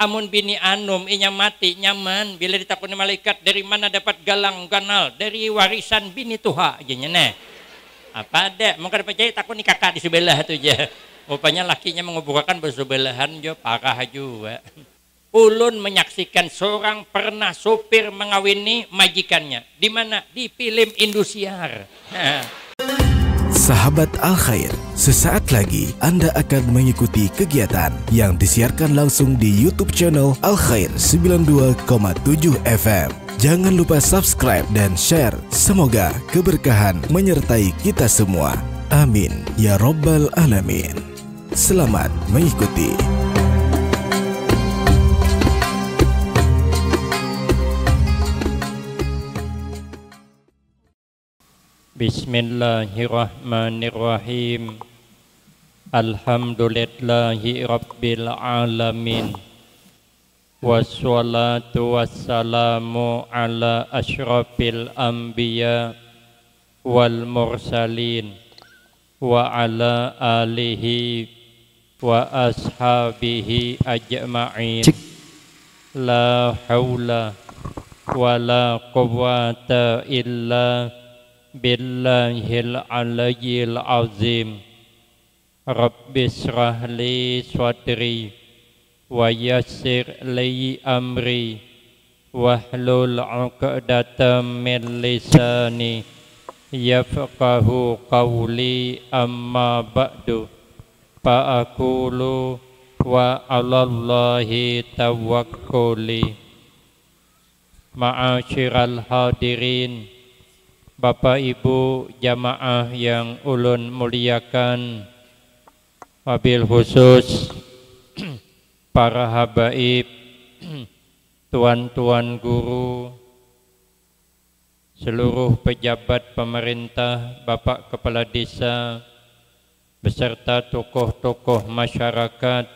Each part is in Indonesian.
Amun bini anum inya mati nyaman bila ditakuni malaikat dari mana dapat galang ganal dari warisan bini tuha aja nah. Apa ada mau kada percaya takuni kakak di sebelah tu je. Rupanya lakinya menguburkan bersebelahan jo parah juga. Ulun menyaksikan seorang pernah sopir mengawini majikannya. Di mana? Di film Indosiar. Sahabat Al-Khair, sesaat lagi Anda akan mengikuti kegiatan yang disiarkan langsung di YouTube channel Al-Khair 92,7 FM. Jangan lupa subscribe dan share. Semoga keberkahan menyertai kita semua. Amin ya Rabbal Alamin. Selamat mengikuti. Bismillahirrahmanirrahim. Alhamdulillahi Rabbil Alamin. Wassalatu wassalamu ala asyrafil anbiya wal mursalin wa ala alihi wa ashabihi ajma'in. La hawla wa la quwwata illa billahil aliyyil azim. Rabbi shrah li sadri wa yassir li amri wahlul 'uqdatam min lisani yafqahu qawli. Amma ba'du fa aqulu wa 'alallahi tawakkuli. Ma'asyiral hadirin, Bapak Ibu jamaah yang ulun muliakan, wabil khusus para habaib, tuan-tuan guru, seluruh pejabat pemerintah, Bapak Kepala Desa, beserta tokoh-tokoh masyarakat,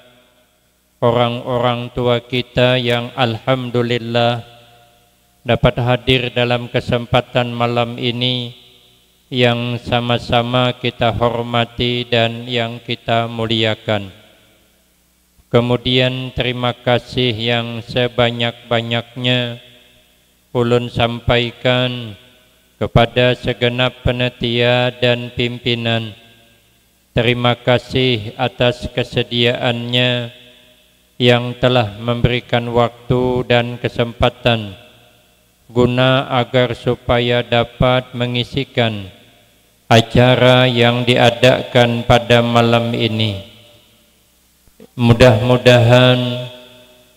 orang-orang tua kita yang alhamdulillah dapat hadir dalam kesempatan malam ini yang sama-sama kita hormati dan yang kita muliakan. Kemudian terima kasih yang sebanyak-banyaknya ulun sampaikan kepada segenap panitia dan pimpinan. Terima kasih atas kesediaannya yang telah memberikan waktu dan kesempatan guna agar supaya dapat mengisikan acara yang diadakan pada malam ini. Mudah-mudahan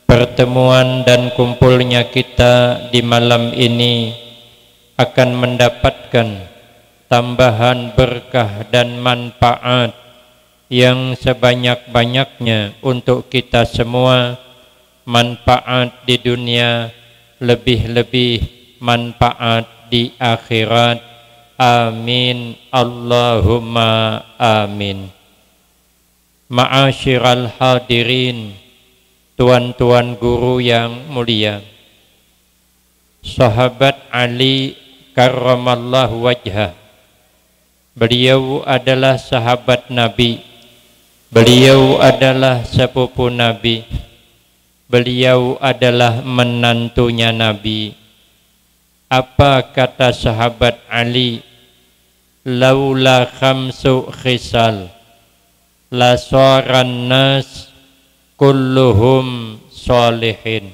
pertemuan dan kumpulnya kita di malam ini akan mendapatkan tambahan berkah dan manfaat yang sebanyak-banyaknya untuk kita semua, manfaat di dunia, lebih-lebih manfaat di akhirat. Amin Allahumma amin. Ma'asyiral hadirin, tuan-tuan guru yang mulia, sahabat Ali karramallahu wajhah, beliau adalah sahabat Nabi, beliau adalah sepupu Nabi, beliau adalah menantunya Nabi. Apa kata sahabat Ali? Laula khamsu khisal la saran nas kulluhum salihin.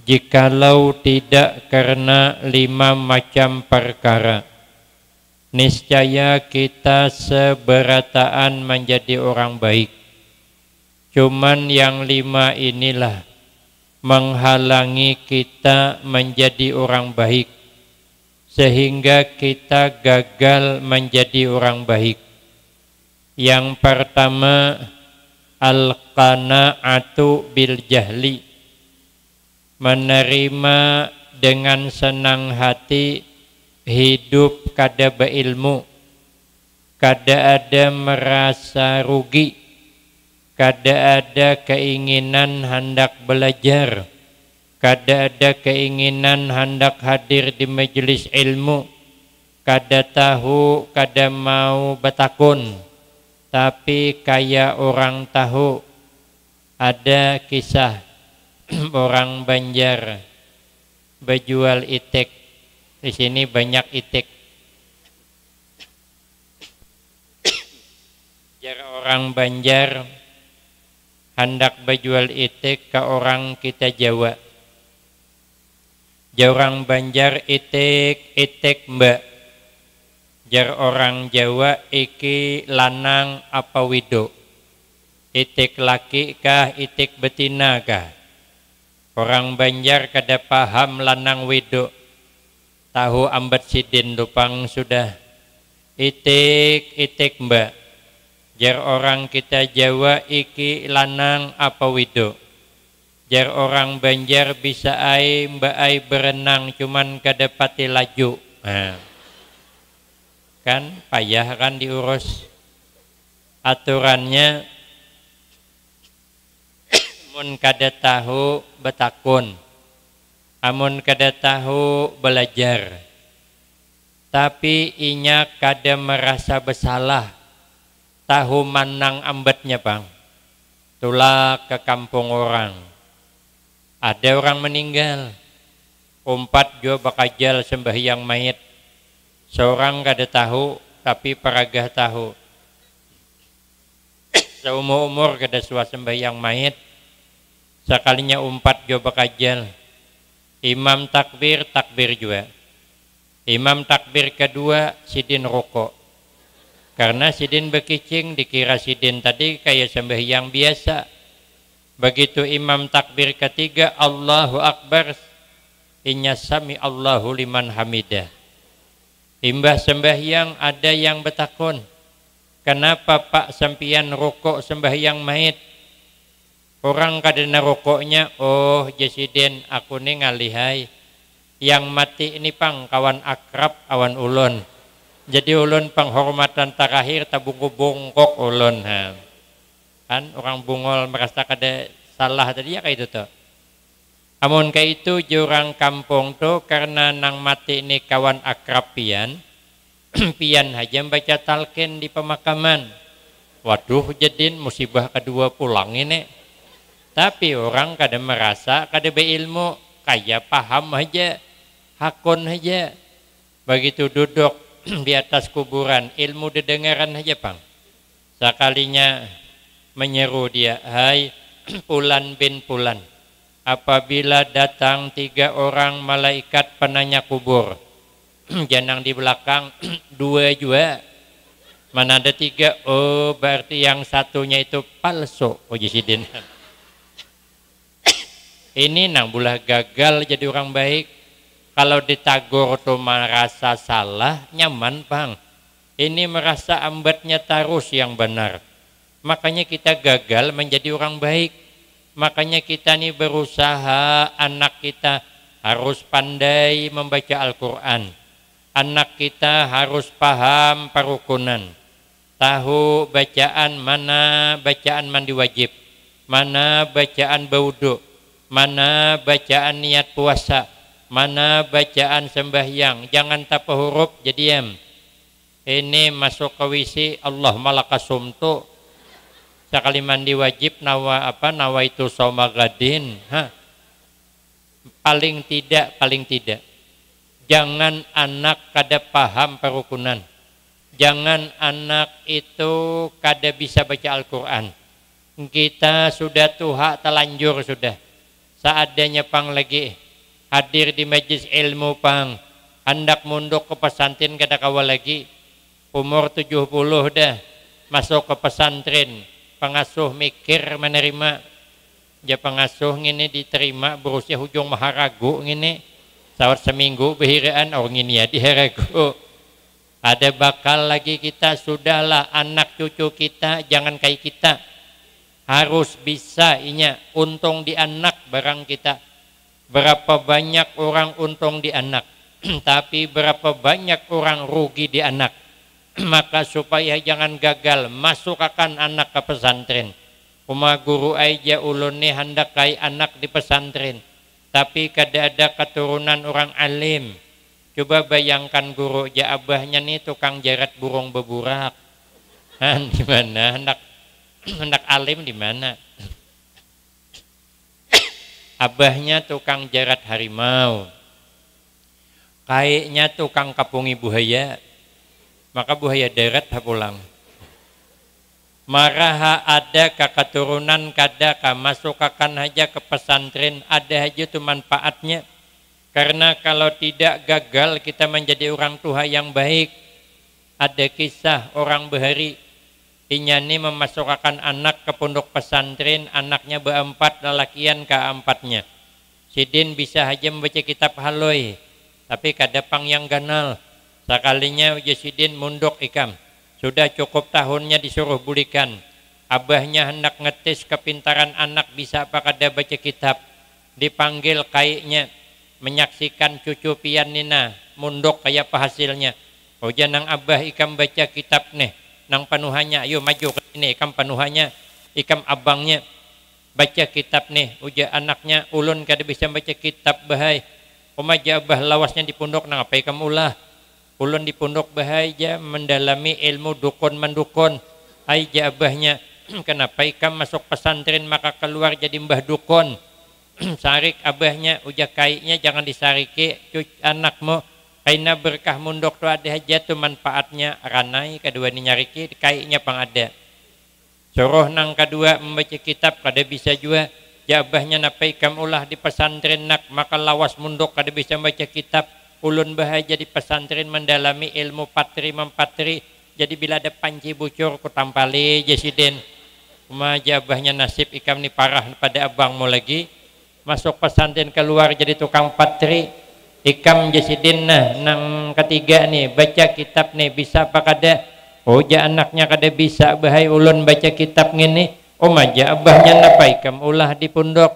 Jikalau tidak karena 5 macam perkara, niscaya kita seberataan menjadi orang baik. Cuman yang 5 inilah menghalangi kita menjadi orang baik, sehingga kita gagal menjadi orang baik. Yang pertama, al-qana'atu bil jahli, menerima dengan senang hati hidup kada beilmu, kada ada merasa rugi, kada ada keinginan hendak belajar, kada ada keinginan hendak hadir di majelis ilmu, kada tahu, kada mau bertakun, tapi kayak orang tahu, Ada kisah orang Banjar berjual itik. Di sini banyak itik. Jar orang Banjar hendak berjual itik ke orang kita Jawa. Jar orang Banjar itik mbak. Jar orang Jawa iki lanang apa wido. Itik laki kah, itik betina kah? Orang Banjar kada paham lanang wido. Tahu ambat sidin lupang sudah. Itik mbak. Jar orang kita Jawa iki lanang apa wido. Jar orang Banjar bisa mbak berenang cuman kada pati laju. Nah. Kan payah kan diurus. Aturannya amun kada tahu betakun, amun kada tahu belajar, tapi inya kada merasa bersalah, tahu manang ambatnya bang, tulak ke kampung orang, ada orang meninggal, umpat jo bakajal sembahyang mayit, seorang kada tahu, tapi peragah tahu, seumur kada suah sembahyang mayit. Sekalinya umpat jo bakajal. Imam takbir juga. Imam takbir kedua sidin rokok. Karena sidin bekicing dikira sidin tadi kayak sembahyang biasa. Begitu imam takbir ketiga Allahu Akbar, inya sami Allahu liman hamidah. Imbah sembahyang ada yang betakon. Kenapa Pak sampian rokok sembahyang mayit? Orang kadena rokoknya, oh Jesiden aku nih ngalihai. Yang mati ini pang kawan akrab awan ulun. Jadi ulun penghormatan terakhir tabungku bongkok ulun. Kan orang bungol merasa kada salah tadi ya kayak itu tuh. Amun kayak itu jurang kampung tuh karena nang mati ini kawan akrab pian. Pian aja baca talqin di pemakaman. Waduh Jedin musibah kedua pulang ini. Tapi orang kada merasa, kada berilmu, kayak paham aja, hakon aja. Begitu duduk di atas kuburan, ilmu dedengaran aja pang. Sekalinya menyeru dia, hai Pulan bin Pulan, apabila datang 3 orang malaikat penanya kubur, jangan di belakang 2 juga, mana ada 3, oh berarti yang satunya itu palsu, Uji Sidin. Ini nang bulah gagal jadi orang baik. Kalau ditagor tuh merasa salah, nyaman bang. Ini merasa ambatnya tarus yang benar. Makanya kita gagal menjadi orang baik. Makanya kita nih berusaha anak kita harus pandai membaca Al-Quran. Anak kita harus paham parukunan. Tahu bacaan mana bacaan mandi wajib. Mana bacaan baudu. Mana bacaan niat puasa, mana bacaan sembahyang, jangan tapa huruf jadi diam. Ini masuk ke WC Allah malakasumtu. Sekali mandi wajib nawa itu somagadin. Paling tidak. Jangan anak kada paham perukunan. Jangan anak itu kada bisa baca Al-Quran. Kita sudah tuha telanjur sudah. Seadanya pang lagi hadir di majlis ilmu pang hendak munduk ke pesantren kada kawal lagi umur 70 dah masuk ke pesantren pengasuh mikir menerima ya pengasuh ini diterima berusia hujung maharagu ini sawat seminggu behiraan orang ini ya diharagu ada bakal lagi kita sudahlah anak cucu kita jangan kayak kita harus bisa inya untung di anak barang kita. Berapa banyak orang untung di anak, tapi berapa banyak orang rugi di anak. Maka supaya jangan gagal masuk akan anak ke pesantren. Uma guru aja ulun ni hendak kai anak di pesantren, tapi kada ada keturunan orang alim. Coba bayangkan guru ja abahnya nih tukang jarat burung beburak. Di mana hendak alim di mana? abahnya tukang jarat harimau, kayaknya tukang kapungi buaya, maka buaya darat pulang. Marah ada ke keturunan kada ka masukkan aja ke pesantren, ada aja tuh manfaatnya. Karena kalau tidak gagal kita menjadi orang tua yang baik. Ada kisah orang Behari, inyani memasukkan anak ke pondok pesantren, anaknya berempat, lelakian keempatnya. Sidin bisa aja membaca kitab haloi, tapi kada pang yang ganal. Sekalinya uji sidin munduk ikam. Sudah cukup tahunnya disuruh bulikan. Abahnya hendak ngetes kepintaran anak bisa apa kada baca kitab. Dipanggil kayaknya menyaksikan cucu pianina munduk kayak apa hasilnya. Oh janang abah ikam baca kitab nih. Nang panuhannya ayo maju ke sini ikam panuhannya. Ikam abangnya baca kitab nih. Uja anaknya ulun kada bisa baca kitab bahai. Umaja abah lawasnya di pondok nang apa ikam ulah. Ulun di pondok bahaya mendalami ilmu dukun mendukun. Aija abahnya kenapa ikam masuk pesantren maka keluar jadi mbah dukun. Sarik abahnya uja kayaknya jangan disariki anakmu. Kaina berkah mundok tu ada aja tu manfaatnya ranai kedua ni nyariki kayaknya pang ada. Suruh nang kedua membaca kitab kada bisa juga. Jabahnya napa ikam ulah di pesantren nak maka lawas mundok kada bisa baca kitab. Ulun bahagia di pesantren mendalami ilmu patri mempatri. Jadi bila ada panci bucur ku tampali jesiden. Jabahnya nasib ikam ni parah pada abangmu lagi. Masuk pesantren keluar jadi tukang patri. Ikam jesiden nah nang ketiga nih baca kitab nih bisa apa kada? Ja anaknya kada bisa bahai ulun baca kitab ngini. Maja abahnya napa ikam ulah di pondok.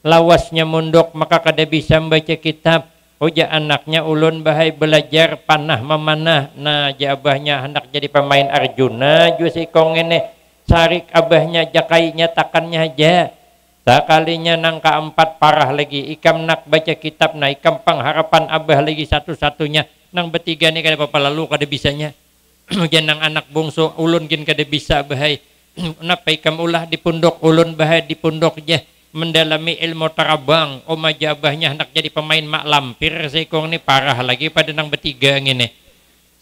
Lawasnya mundok maka kada bisa membaca kitab. Ja anaknya ulun bahai belajar panah memanah. Nah abahnya hendak jadi pemain Arjuna jua si kong ini sarik abahnya jakainya takannya aja. Sekalinya nang keempat parah lagi ikam nak baca kitab nah ikam pengharapan abah lagi satu-satunya. Nang bertiga ni kada apa lalu kada bisanya. Janang anak bungsu ulun gin kada bisa bahai. Napa ikam ulah di pondok ulun bahai di pondok je. Mendalami ilmu terabang, majabahnya hendak jadi pemain mak lampir sekong ni parah lagi pada nang bertiga ngene.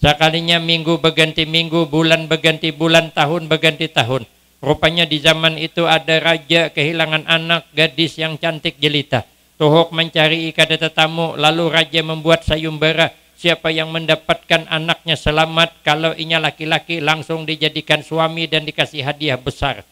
Sekalinya minggu berganti minggu, bulan berganti bulan, tahun berganti tahun. Rupanya di zaman itu ada raja kehilangan anak gadis yang cantik jelita. Tuhuk mencari kada tetamu, lalu raja membuat sayembara. Siapa yang mendapatkan anaknya selamat, kalau inya laki-laki langsung dijadikan suami dan dikasih hadiah besar.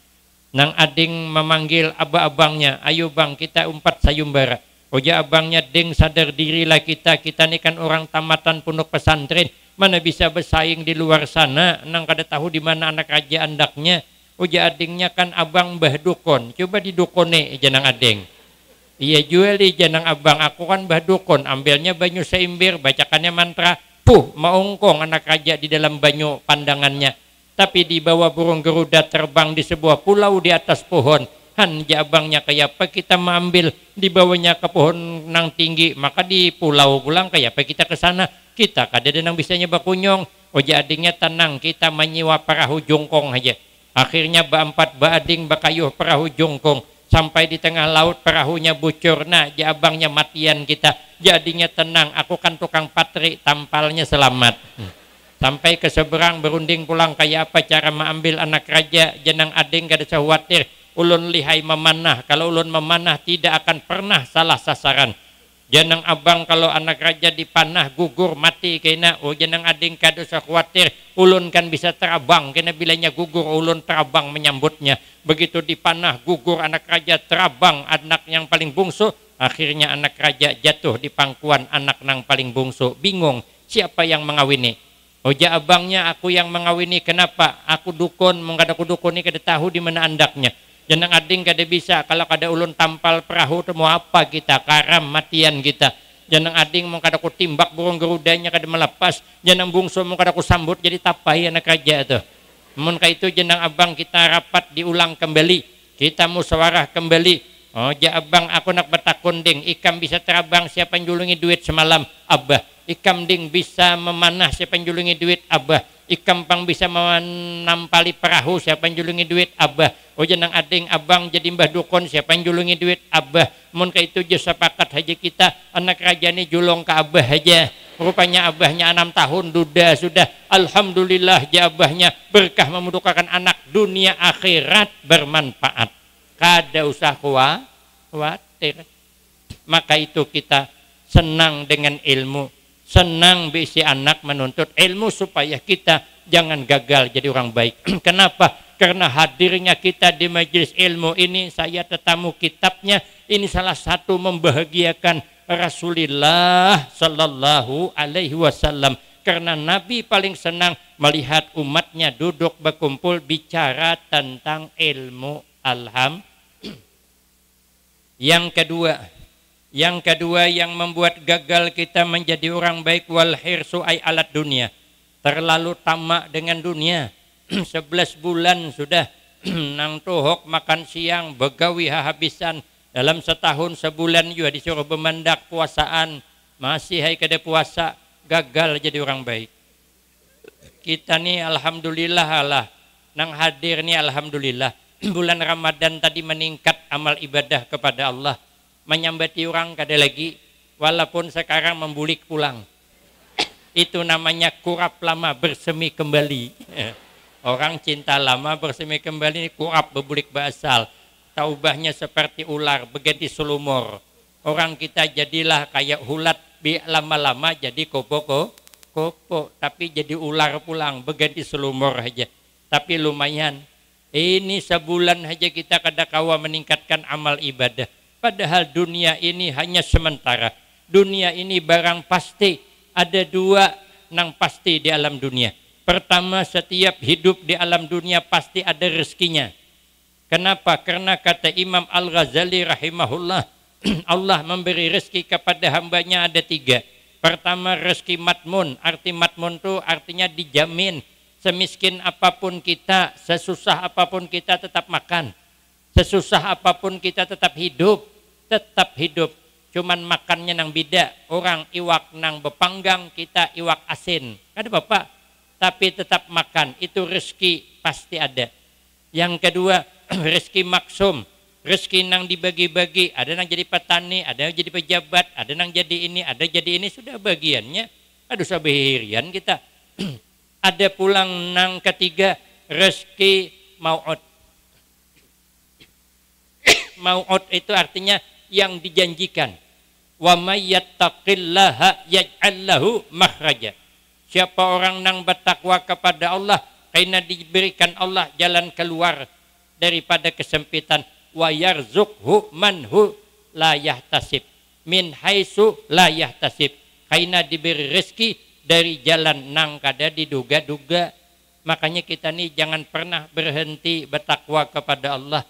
Nang ading memanggil abang-abangnya, ayo bang kita umpat sayumbara. Oja abangnya ding sadar dirilah kita ni kan orang tamatan pondok pesantren, mana bisa bersaing di luar sana, nang kada tahu di mana anak raja andaknya. Oja adingnya kan abang mbah dukun, coba didukone janang ading. Iya jual di janang abang, aku kan mbah dukun, ambilnya banyu seimbir, bacakannya mantra, maungkong anak raja di dalam banyu pandangannya. Tapi di bawah burung Garuda terbang di sebuah pulau di atas pohon. Abangnya kayak apa kita mengambil di bawahnya ke pohon nang tinggi. Maka di pulau pulang kayak apa kita ke sana. Kita kada ada nang bisanya bakunyong. Adingnya tenang kita menyewa perahu jongkong aja. Akhirnya baempat baading bakayuh perahu jongkong. Sampai di tengah laut perahunya bucur. Nah abangnya matian kita. Jadinya tenang aku kan tukang patri tampalnya selamat. Sampai ke seberang berunding pulang kayak apa cara mengambil anak raja. Jenang ading kada usah khawatir. Ulun lihai memanah. Kalau ulun memanah tidak akan pernah salah sasaran. Jenang abang kalau anak raja dipanah gugur mati kena. Jenang ading kada usah khawatir. Ulun kan bisa terabang. Kena bilanya gugur ulun terabang menyambutnya. Begitu dipanah gugur anak raja terabang anak yang paling bungsu. Akhirnya anak raja jatuh di pangkuan anak nang paling bungsu. Bingung siapa yang mengawini. Abangnya aku yang mengawini kenapa? Aku dukun, mengada aku dukun ni kada tahu di mana andaknya. Janang ading kada bisa kalau kada ulun tampal perahu tu mau apa kita karam matian kita. Janang ading mengada aku timbak burung Garudanya kada melepas. Janang bungsu mengada aku sambut jadi tapai anak raja tu. Mun ka itu janang abang kita rapat diulang kembali. Kita musyawarah kembali. Abang aku nak bertakun ding ikam bisa terabang siapa yang julungi duit semalam abah. Ikam ding bisa memanah siapa yang julungi duit abah. Ikampang bisa menampali perahu, siapa yang julungi duit? Abah. Oh jenang ading abang jadi mbah dukun, siapa yang julungi duit? Abah. Mun ka itu je sepakat haja kita anak raja ni julung ke abah aja. Rupanya abahnya 6 tahun duda sudah. Alhamdulillah je abahnya berkah memudukakan anak, dunia akhirat bermanfaat. Kada usah khawatir. Maka itu kita senang dengan ilmu, senang bisi anak menuntut ilmu supaya kita jangan gagal jadi orang baik. Kenapa? Karena hadirnya kita di majelis ilmu ini, saya tetamu kitabnya, ini salah satu membahagiakan Rasulullah Sallallahu Alaihi Wasallam. Karena Nabi paling senang melihat umatnya duduk berkumpul bicara tentang ilmu. Yang kedua yang membuat gagal kita menjadi orang baik, wal hirsu ay alat dunia. Terlalu tamak dengan dunia. 11 bulan sudah nang tohok makan siang, begawi habisan. Dalam setahun sebulan juga disuruh bemandak puasaan. Masih hai kada puasa, gagal jadi orang baik. Kita nih alhamdulillah lah. Nang hadir nih alhamdulillah. Bulan Ramadan tadi meningkat amal ibadah kepada Allah. Menyambati orang kada lagi, walaupun sekarang membulik pulang. Itu namanya kurap lama bersemi kembali. Orang cinta lama bersemi kembali, kurap berbulik basal. Taubahnya seperti ular berganti selumur. Orang kita jadilah kayak hulat, lama-lama jadi kopo, tapi jadi ular pulang berganti selumur aja. Tapi lumayan. Ini sebulan aja kita kada kawa meningkatkan amal ibadah. Padahal dunia ini hanya sementara. Dunia ini barang pasti. Ada 2 nang pasti di alam dunia. Pertama, setiap hidup di alam dunia pasti ada rezekinya. Kenapa? Karena kata Imam Al-Ghazali rahimahullah, Allah memberi rezeki kepada hambanya ada 3. Pertama, rezeki matmun. Arti matmun itu artinya dijamin. Semiskin apapun kita, sesusah apapun kita tetap makan. Sesusah apapun kita tetap hidup. Cuman makannya nang beda. Orang iwak nang bepanggang, kita iwak asin. Ada bapak, tapi tetap makan. Itu rezeki pasti ada. Yang kedua, rezeki maksum. Rezeki nang dibagi-bagi. Ada nang jadi petani, ada yang jadi pejabat, ada nang jadi ini, ada jadi ini. Sudah bagiannya. Aduh sabihirian kita. Ada pulang nang ketiga, rezeki mau'ud. Mau'ud itu artinya yang dijanjikan. Wa may yattaqillaha yaj'al lahu makhraja. Siapa orang nang bertakwa kepada Allah, karena diberikan Allah jalan keluar daripada kesempitan. Wa yarzuqhu manhu la yahtasib min haitsu la yahtasib. Karena diberi rezeki dari jalan nang kada diduga-duga. Makanya kita nih jangan pernah berhenti bertakwa kepada Allah.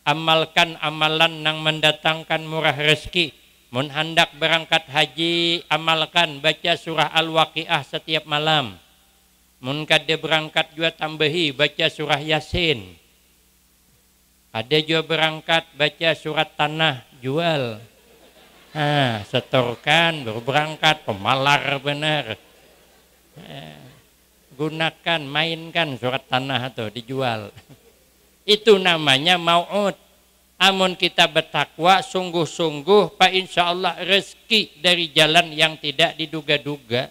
Amalkan amalan nang mendatangkan murah rezeki. Mun hendak berangkat haji, amalkan baca surah Al-Waqiah setiap malam. Mun kada berangkat juga tambahi baca surah Yasin. Ada juga berangkat baca surat Tanah, jual. Setorkan baru berangkat, pemalar benar. Gunakan, mainkan surat Tanah atau dijual. Itu namanya mau'ud. Amun kita bertakwa sungguh-sungguh, Pak insya Allah rezeki dari jalan yang tidak diduga-duga.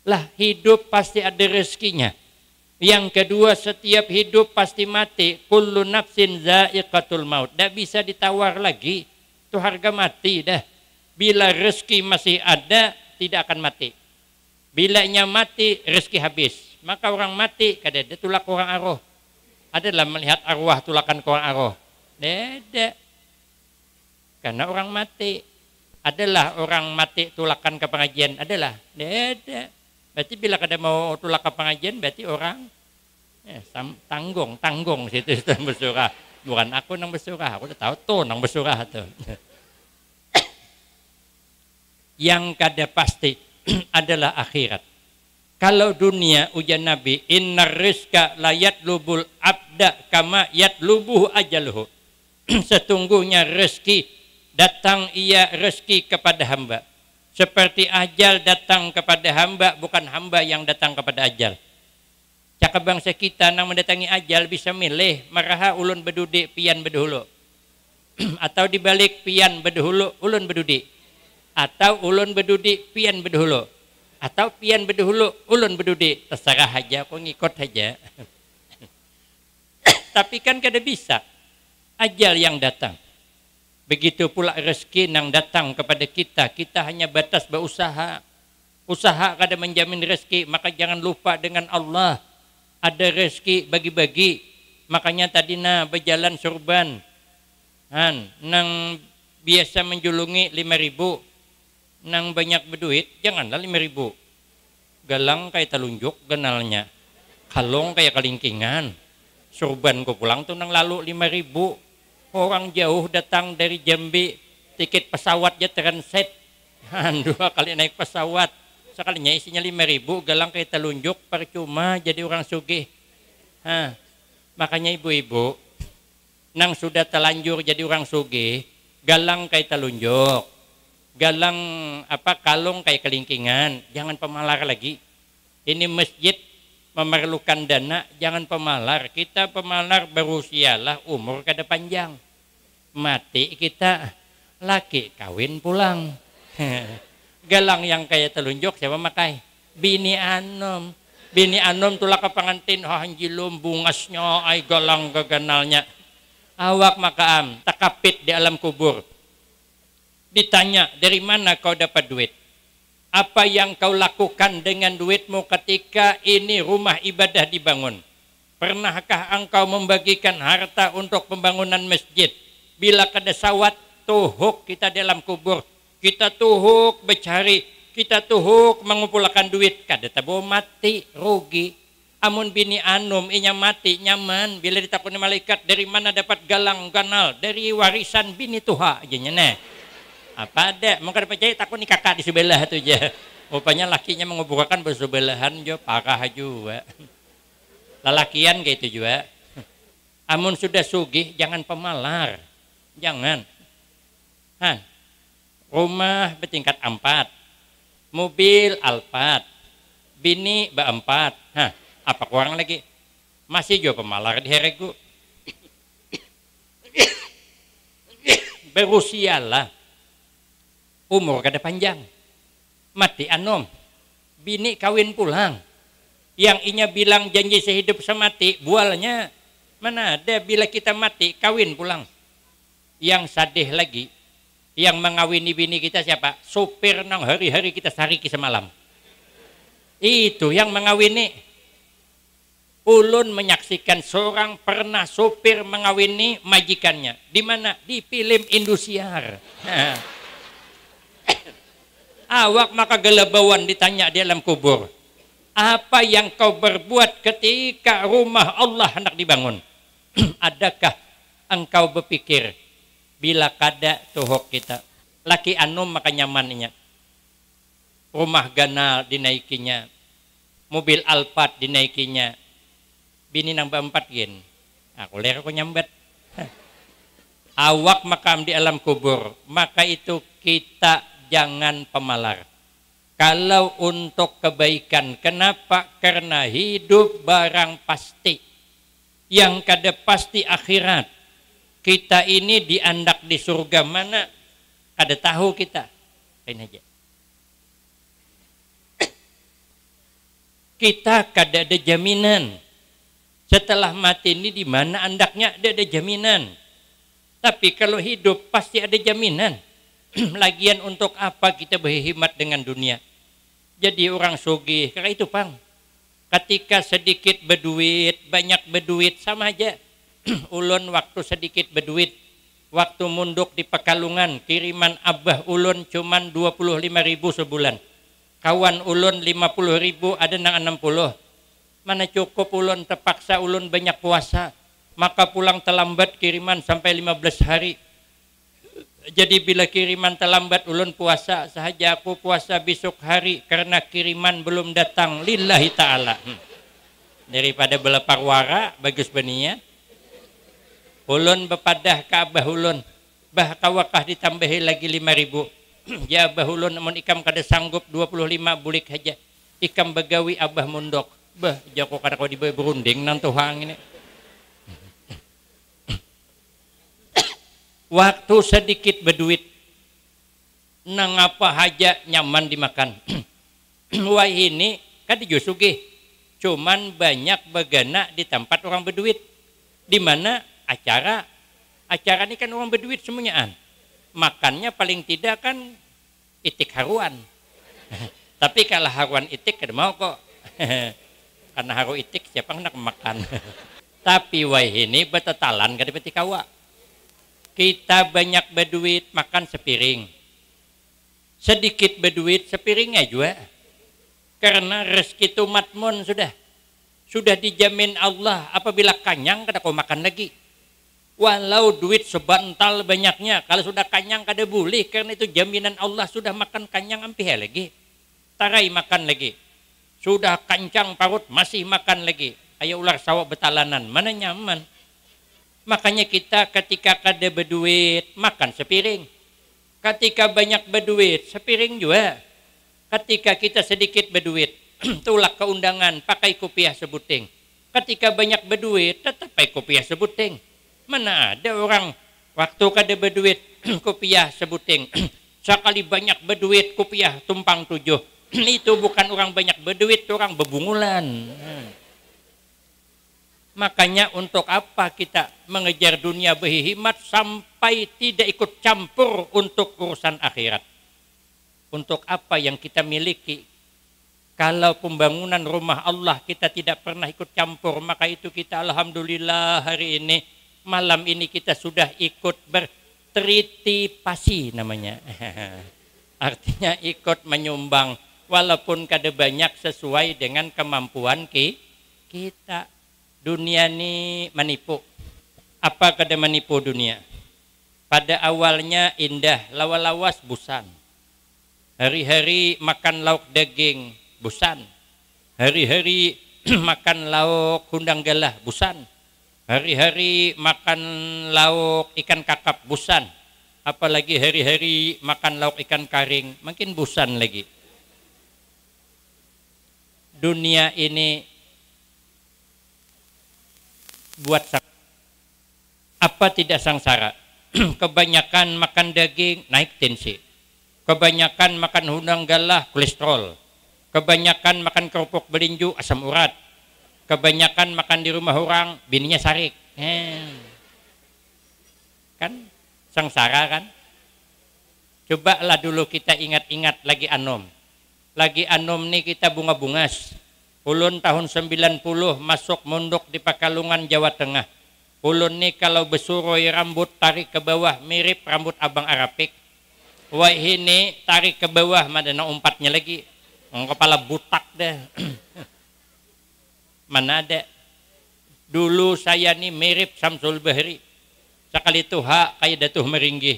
Lah hidup pasti ada rezekinya. Yang kedua, setiap hidup pasti mati. Kullu nafsin za'iqatul maut. Tidak bisa ditawar lagi. Itu harga mati dah. Bila rezeki masih ada, tidak akan mati. Bilanya mati, rezeki habis. Maka orang mati, kada ada tulak orang aroh. Adalah melihat arwah tulakan ke orang aroh. Tidak. Karena orang mati. Adalah orang mati tulakan ke pengajian. Adalah. Tidak. Berarti bila kada mau tulak ke pengajian, berarti orang tanggung situ bersurah. Bukan aku nang bersurah. Aku udah tahu tuh nang bersurah tuh. Yang kada pasti adalah akhirat. Kalau dunia ujian Nabi, innar rizqa la yatlubul abda kama yatlubuhu ajaluhu. Sesungguhnya rezeki datang ia rezeki kepada hamba. Seperti ajal datang kepada hamba, bukan hamba yang datang kepada ajal. Cakap bangsa kita nang mendatangi ajal bisa milih maraha ulun bedudi pian bedahulu. Atau dibalik pian bedahulu ulun bedudi. Atau ulun bedudi pian bedahulu. Atau pian bedahulu ulun bedudi. Terserah aja, kau ngikut aja. Tapi kan kada bisa. Ajal yang datang. Begitu pula rezeki yang datang kepada kita. Kita hanya batas berusaha. Usaha kada menjamin rezeki. Maka jangan lupa dengan Allah. Ada rezeki bagi-bagi. Makanya tadi berjalan surban. Nang biasa menjulungi 5.000. Nang banyak berduit. Janganlah 5.000. Galang kayak telunjuk ganalnya. Kalong kayak kalingkingan. Surban ku pulang tuh nang lalu 5.000. Orang jauh datang dari Jambi, tiket pesawat ya transit. 2 kali naik pesawat, sekalinya isinya 5.000, galang kayak telunjuk, percuma jadi orang sugih. Makanya ibu-ibu, nang sudah telanjur jadi orang sugih, galang kayak telunjuk, galang kalung kayak kelingkingan, jangan pemalar lagi. Ini masjid memerlukan dana, jangan pemalar. Kita pemalar berusialah umur kada panjang. Mati kita, laki kawin pulang. Galang yang kayak telunjuk siapa makai? Bini anom. Bini anom tulah ke pengantin, hanjilum bungasnya, ay galang gaganalnya. Awak makaam, takapit di alam kubur. Ditanya, dari mana kau dapat duit? Apa yang kau lakukan dengan duitmu ketika ini rumah ibadah dibangun? Pernahkah engkau membagikan harta untuk pembangunan masjid? Bila kada sawat, tuhuk kita dalam kubur. Kita tuhuk bercari, kita tuhuk mengumpulkan duit. Kada tabo mati, rugi. Amun bini anum, inya mati, nyaman. Bila ditakuni malaikat, dari mana dapat galang ganal? Dari warisan bini tuha. Ajanya nah. Apa ada? Mau kada percaya takuni kakak di sebelah tu je. Rupanya lakinya menguburkan bersebelahan jo, parah juga. Lalakian kayak itu juga. Amun sudah sugih, jangan pemalar. Jangan. Rumah bertingkat 4. Mobil Alphard. Bini berempat. Apa kurang lagi? Masih juga pemalar di heregu. Berusialah. Umur kada panjang. Mati anom. Bini kawin pulang. Yang inya bilang janji sehidup semati, bualnya mana ada bila kita mati kawin pulang. Yang sadih lagi, yang mengawini bini kita siapa? Supir nang hari-hari kita sariki semalam. Itu yang mengawini. Ulun menyaksikan seorang pernah supir mengawini majikannya. Di mana? Di film Indosiar. Awak maka gelabawan ditanya di dalam kubur. Apa yang kau berbuat ketika rumah Allah hendak dibangun? Adakah engkau berpikir bila kada tuhuk kita? Laki anum maka nyamannya. Rumah ganal dinaikinya. Mobil Alphard dinaikinya. Bini nang berempat gin. Aku ler aku nyambet. Awak makam di alam kubur. Maka itu kita jangan pemalar. Kalau untuk kebaikan, kenapa? Karena hidup barang pasti. Yang kada pasti akhirat. Kita ini diandak di surga mana? Kada tahu kita. Lain aja. Kita kada ada jaminan. Setelah mati ini di mana andaknya ada jaminan. Tapi kalau hidup pasti ada jaminan. Lagian untuk apa kita berhemat dengan dunia? Jadi orang sugih, karena itu pang. Ketika sedikit berduit, banyak berduit sama aja. Ulun waktu sedikit berduit, waktu munduk di Pekalungan, kiriman abah ulun cuman 25.000 sebulan. Kawan ulun 50.000, ada nang 60. Mana cukup ulun, terpaksa ulun banyak puasa. Maka pulang terlambat kiriman sampai 15 hari. Jadi bila kiriman terlambat ulun puasa sahaja, aku puasa besok hari karena kiriman belum datang lillahi ta'ala. Daripada belepar wara bagus benia. Ulun bepadah ke abah ulun, bah kawakah ditambahi lagi 5.000. Ya abah ulun namun ikam kada sanggup 25 bulik saja. Ikam begawi abah mundok. Bah, jako kada kau berunding nang Tuhan ini. Waktu sedikit berduit, nang apa haja nyaman dimakan. Wah ini kan dijusugi, cuman banyak begana di tempat orang berduit. Di mana acara ini kan orang berduit semuanya. Makannya paling tidak kan itik haruan. Tapi kalau haruan itik kada mau kok. Karena haru itik siapa hendak makan. Tapi wah ini betetalan kada peti kawa. Kita banyak berduit makan sepiring. Sedikit berduit sepiringnya juga. Karena rezeki itu matmun sudah dijamin Allah. Apabila kanyang kada kau makan lagi. Walau duit sebantal banyaknya, kalau sudah kanyang kada boleh, karena itu jaminan Allah. Sudah makan kanyang ampih lagi, tarai makan lagi. Sudah kancang parut masih makan lagi. Ayo ular sawah betalanan, mana nyaman. Makanya kita ketika kada berduit makan sepiring. Ketika banyak berduit sepiring juga. Ketika kita sedikit berduit tulak ke undangan pakai kopiah sebuting. Ketika banyak berduit tetap pakai kopiah sebuting. Mana ada orang waktu kada berduit kopiah sebuting. Sekali banyak berduit kopiah tumpang 7. Itu bukan orang banyak berduit, orang bebungulan. Makanya untuk apa kita mengejar dunia berhimat sampai tidak ikut campur untuk urusan akhirat? Untuk apa yang kita miliki? Kalau pembangunan rumah Allah kita tidak pernah ikut campur, maka itu kita alhamdulillah hari ini, malam ini kita sudah ikut bertritipasi namanya. Artinya ikut menyumbang walaupun kada banyak sesuai dengan kemampuan kita. Dunia ini menipu. Apa kada menipu dunia? Pada awalnya indah, lawas-lawas busan. Hari-hari makan lauk daging, busan. Hari-hari makan lauk hundang galah, busan. Hari-hari makan lauk ikan kakap, busan. Apalagi hari-hari makan lauk ikan karing, makin busan lagi. Dunia ini buat apa tidak sangsara? Kebanyakan makan daging naik tensi. Kebanyakan makan hundang galah kolesterol. Kebanyakan makan kerupuk belinju asam urat. Kebanyakan makan di rumah orang bininya sarik. Kan sangsara kan? Cobalah dulu kita ingat-ingat lagi anom. Lagi anom nih kita bunga-bungas. Ulun tahun 90 masuk mondok di Pakalungan, Jawa Tengah. Ulun nih kalau besuroi rambut tarik ke bawah mirip rambut abang Arapik. Wah ini tarik ke bawah madana umpatnya lagi. Kepala butak deh. Mana ada. Dulu saya nih mirip Samsul Bahri. Sekali tuha kayak datuh meringgi.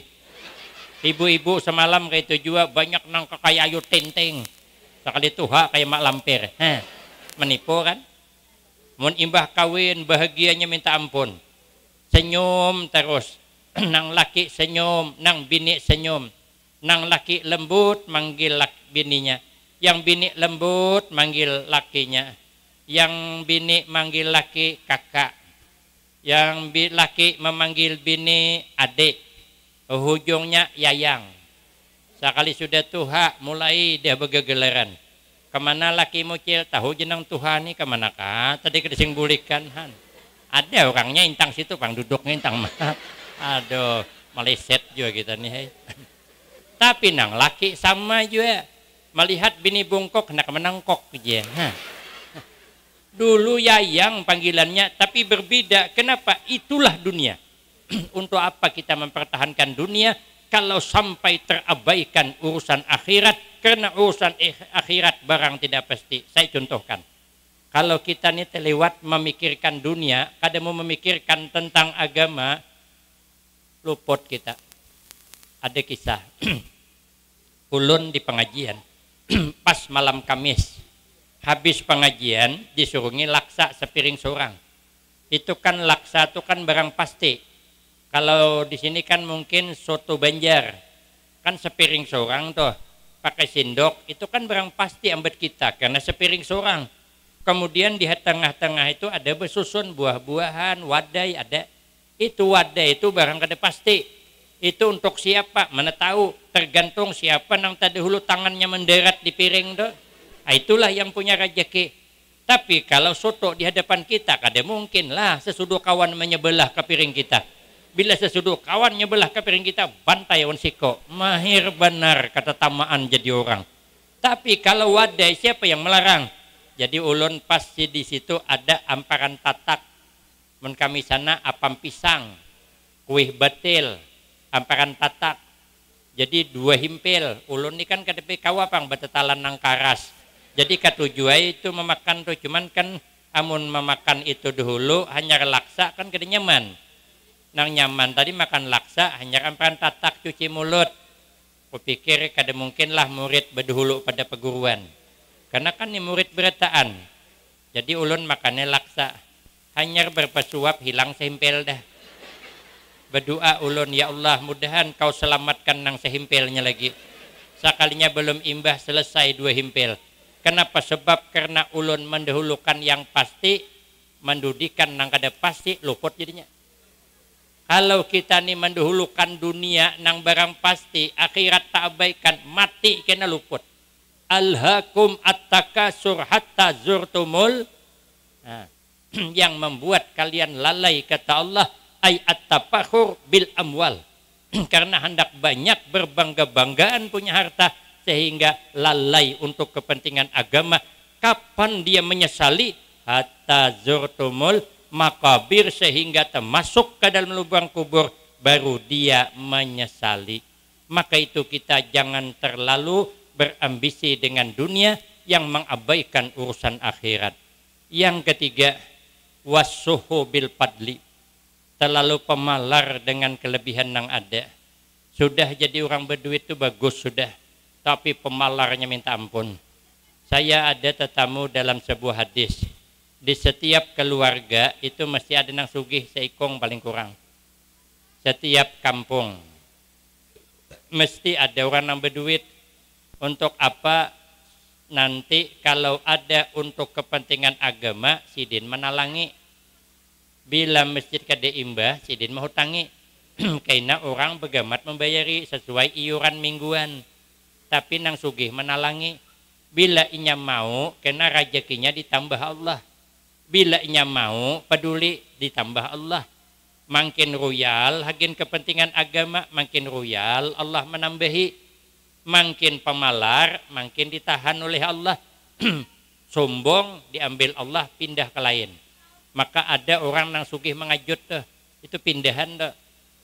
Ibu-ibu semalam kayak itu juga banyak nang kayak ayu tenteng. Sekali tuha kayak mak lampir. Menipu kan? Mun imbah kawin bahagianya minta ampun. Senyum terus. Nang laki senyum, nang bini senyum. Nang laki lembut manggil bininya. Yang bini lembut manggil lakinya. Yang bini manggil laki kakak. Yang laki memanggil bini adik. Ujungnya yayang. Sekali sudah tuha mulai dia bergegelaran. Kemana laki mucil tahu jenang Tuhan nih kemana kah? Tadi kedising bulikan han. Ada orangnya intang situ pang duduknya intang mah. Aduh meleset juga kita nih. Hey. Tapi nang laki sama juga melihat bini bungkok hendak menangkok aja. Dulu yayang panggilannya tapi berbeda. Kenapa? Itulah dunia. Untuk apa kita mempertahankan dunia kalau sampai terabaikan urusan akhirat? Karena urusan akhirat barang tidak pasti. Saya contohkan. Kalau kita ini terlewat memikirkan dunia, kadang mau memikirkan tentang agama, luput kita. Ada kisah. Ulun di pengajian. Pas malam Kamis. Habis pengajian disuruhi laksa sepiring seorang. Itu kan laksa itu kan barang pasti. Kalau di sini kan mungkin soto Banjar. Kan sepiring seorang tuh. Pakai sendok itu kan barang pasti ambet kita karena sepiring seorang. Kemudian di tengah-tengah itu ada besusun buah-buahan, wadai ada. Itu wadai itu barang kada pasti. Itu untuk siapa? Mana tahu. Tergantung siapa nang tadi hulu tangannya menderat di piring do. Nah, itulah yang punya rezeki. Tapi kalau soto di hadapan kita, kada mungkin lah sesudah kawan menyebelah ke piring kita. Bila sesudah kawan menyebelah ke piring kita, bantai wan siko. Mahir benar kata tamaan jadi orang. Tapi kalau wadai siapa yang melarang? Jadi ulun pasti di situ ada amparan tatak. Men kami sana apam pisang, kuih batil, amparan tatak. Jadi 2 himpil. Ulun ini kan kadepe kawapang betetalan nang karas. Jadi katujuai itu memakan tuh, cuman kan amun memakan itu dahulu hanya laksa kan kada nyaman. Nang nyaman tadi makan laksa hanya amparan tatak cuci mulut. Kupikir kada mungkin lah murid berdahulu pada perguruan. Karena kan ini murid beretaan. Jadi ulun makannya laksa. Hanya berpasuap hilang sehimpil dah. Berdoa ulun, ya Allah mudahan kau selamatkan nang sehimpilnya lagi. Sekalinya belum imbah selesai 2 himpil. Kenapa? Sebab karena ulun mendahulukan yang pasti, mendudikan nang kada pasti, luput jadinya. Kalau kita nih mendahulukan dunia nang barang pasti, akhirat tak abaikan, mati kena luput. Alhaakum at-takasur hatta zurtumul. Nah, yang membuat kalian lalai kata Allah ay at-tafakhur bil amwal. Karena hendak banyak berbangga-banggaan punya harta sehingga lalai untuk kepentingan agama. Kapan dia menyesali? Hatta zurtumul makabir, sehingga termasuk ke dalam lubang kubur baru dia menyesali. Maka itu kita jangan terlalu berambisi dengan dunia yang mengabaikan urusan akhirat. Yang ketiga, wasuhu bil padli. Terlalu pemalar dengan kelebihan yang ada. Sudah jadi orang berduit itu bagus sudah, tapi pemalarnya minta ampun. Saya ada tetamu dalam sebuah hadis. Di setiap keluarga itu mesti ada nang sugih seikong paling kurang. Setiap kampung mesti ada orang yang berduit. Untuk apa? Nanti kalau ada untuk kepentingan agama, sidin menalangi. Bila masjid kada imbah, sidin menghutangi. Karena orang begamat membayari sesuai iuran mingguan. Tapi nang sugih menalangi. Bila inya mau, kena rezekinya ditambah Allah. Bila inya mau, peduli ditambah Allah. Makin royal, hakin kepentingan agama, makin royal, Allah menambahi. Makin pemalar, makin ditahan oleh Allah. Sombong, diambil Allah, pindah ke lain. Maka ada orang nang sugih mengajut tuh, itu pindahan tuh.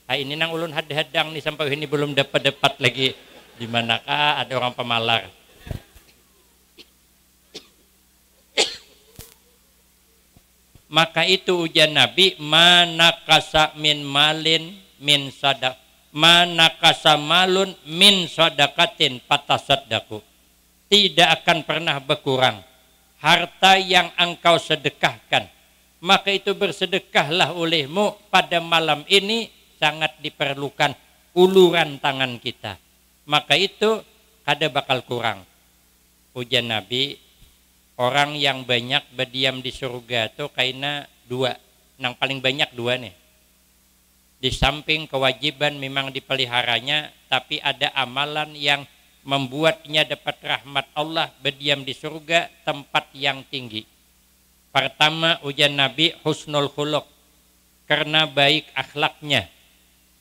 Nah, ini nang ulun hadang nih sampai ini belum dapat lagi. Di manakah ada orang pemalar? Maka itu ujian Nabi, manakasa min malin min sadaq. Manakasa malun min sadaqatin patasaddaqu. Tidak akan pernah berkurang harta yang engkau sedekahkan. Maka itu bersedekahlah olehmu pada malam ini, sangat diperlukan uluran tangan kita. Maka itu kada bakal kurang. Ujian Nabi, orang yang banyak berdiam di surga itu kaina 2. Nang paling banyak 2 nih. Di samping kewajiban memang dipeliharanya, tapi ada amalan yang membuatnya dapat rahmat Allah, berdiam di surga, tempat yang tinggi. Pertama, ujian Nabi husnul khuluq, karena baik akhlaknya.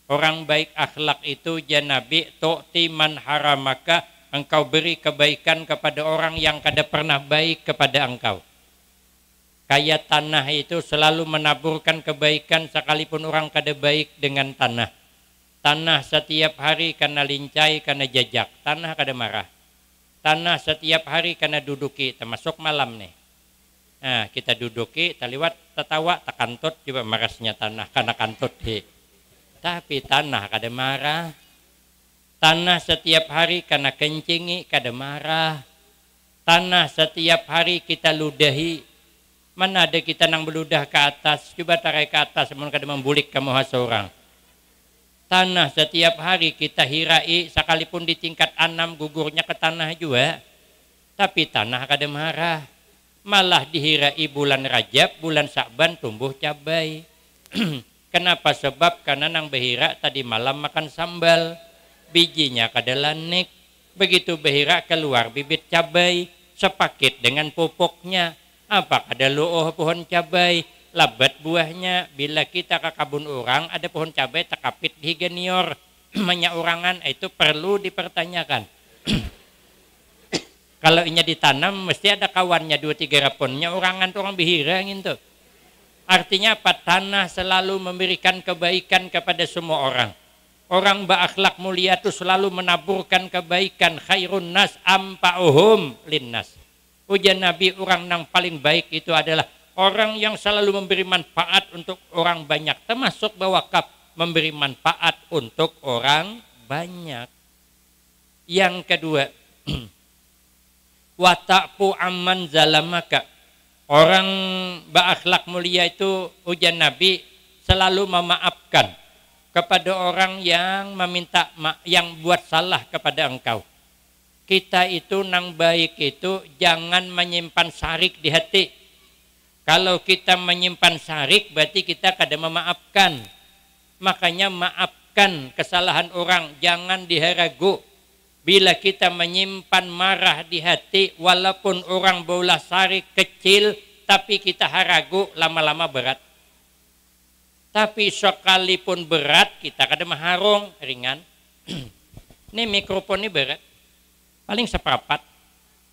Orang baik akhlak itu ujian Nabi, tu'ti man haramaka, engkau beri kebaikan kepada orang yang kada pernah baik kepada engkau. Kayak tanah itu selalu menaburkan kebaikan sekalipun orang kada baik dengan tanah. Tanah setiap hari kena lincai, kena jajak. Tanah kada marah. Tanah setiap hari kena duduki, termasuk malam nih. Nah, kita duduki, taliwat tertawa, tak kantut, coba marasnya tanah, karena kantut. Tapi tanah kada marah. Tanah setiap hari kena kencingi, kada marah. Tanah setiap hari kita ludahi. Mana ada kita nang beludah ke atas, coba tarik ke atas, sebelum kada membulik kamu seorang. Tanah setiap hari kita hirai, sekalipun di tingkat 6 gugurnya ke tanah juga. Tapi tanah kada marah. Malah dihirai bulan Rajab, bulan Sa'ban tumbuh cabai. Kenapa? Sebab karena nang behira tadi malam makan sambal, bijinya kada lanik. Begitu behira keluar bibit cabai, sepakit dengan pupuknya. Apa kada luoh pohon cabai, labat buahnya. Bila kita ke kabun orang ada pohon cabai takapit di genior, banyak orangan, itu perlu dipertanyakan. Kalau inya ditanam mesti ada kawannya 2-3 raponnya, orangan tuh orang bihira gitu. Artinya apa? Tanah selalu memberikan kebaikan kepada semua orang. Orang berakhlak mulia itu selalu menaburkan kebaikan. Khairun nas ampa'uhum linnas. Ujian Nabi, orang yang paling baik itu adalah orang yang selalu memberi manfaat untuk orang banyak. Termasuk berwakaf memberi manfaat untuk orang banyak. Yang kedua, wata'fu amman zalamaka. Orang berakhlak mulia itu ujian Nabi selalu memaafkan kepada orang yang meminta yang buat salah kepada engkau. Kita itu nang baik itu jangan menyimpan sarik di hati. Kalau kita menyimpan sarik berarti kita kada memaafkan. Makanya maafkan kesalahan orang, jangan diharagu. Bila kita menyimpan marah di hati, walaupun orang bola sarik kecil, tapi kita haragu, lama-lama berat. Tapi sekalipun berat, kita kada maharung, ringan. Ini mikrofon ini berat, paling seperempat.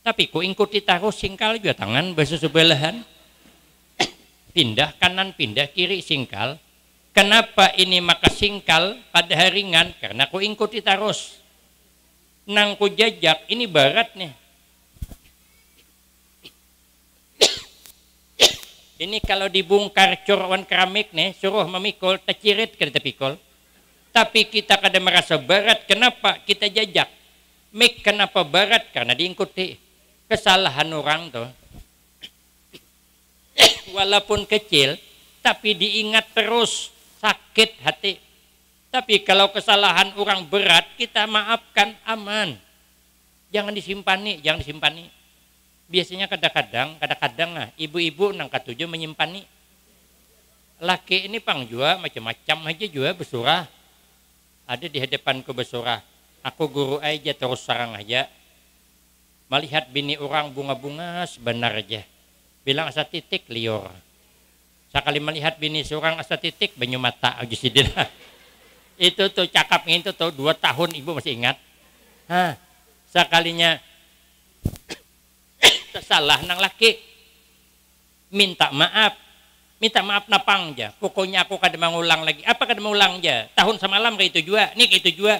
Tapi ku ingkuti taruh singkal juga tangan, bahasa sebelahan. Pindah kanan, pindah kiri, singkal. Kenapa ini maka singkal pada ringan? Karena ku ingkuti terus. Nang ku jajak, ini berat nih. Ini kalau dibongkar corwan keramik nih, suruh memikul, tercirit kada terpikul. Tapi kita kada merasa berat, kenapa? Kita jajak. Mik kenapa berat? Karena diingkuti. Kesalahan orang tuh. Walaupun kecil, tapi diingat terus, sakit hati. Tapi kalau kesalahan orang berat, kita maafkan, aman. Jangan disimpani, jangan disimpani. Biasanya kadang-kadang ibu-ibu nang katujuh menyimpan. Laki ini pang jua macam-macam aja jua bersurah. Ada di hadapanku bersurah. Aku guru aja terus sarang aja. Melihat bini orang bunga-bunga sebenar aja. Bilang asa titik liur. Sekali melihat bini seorang asa titik banyu mata aja sidin. Itu tuh cakap itu tuh 2 tahun ibu masih ingat. Sekalinya salah nang laki minta maaf napang aja. Pokoknya aku kada mengulang lagi. Apa kada mengulang aja? Tahun semalam kayak itu juga, nih kayak itu juga.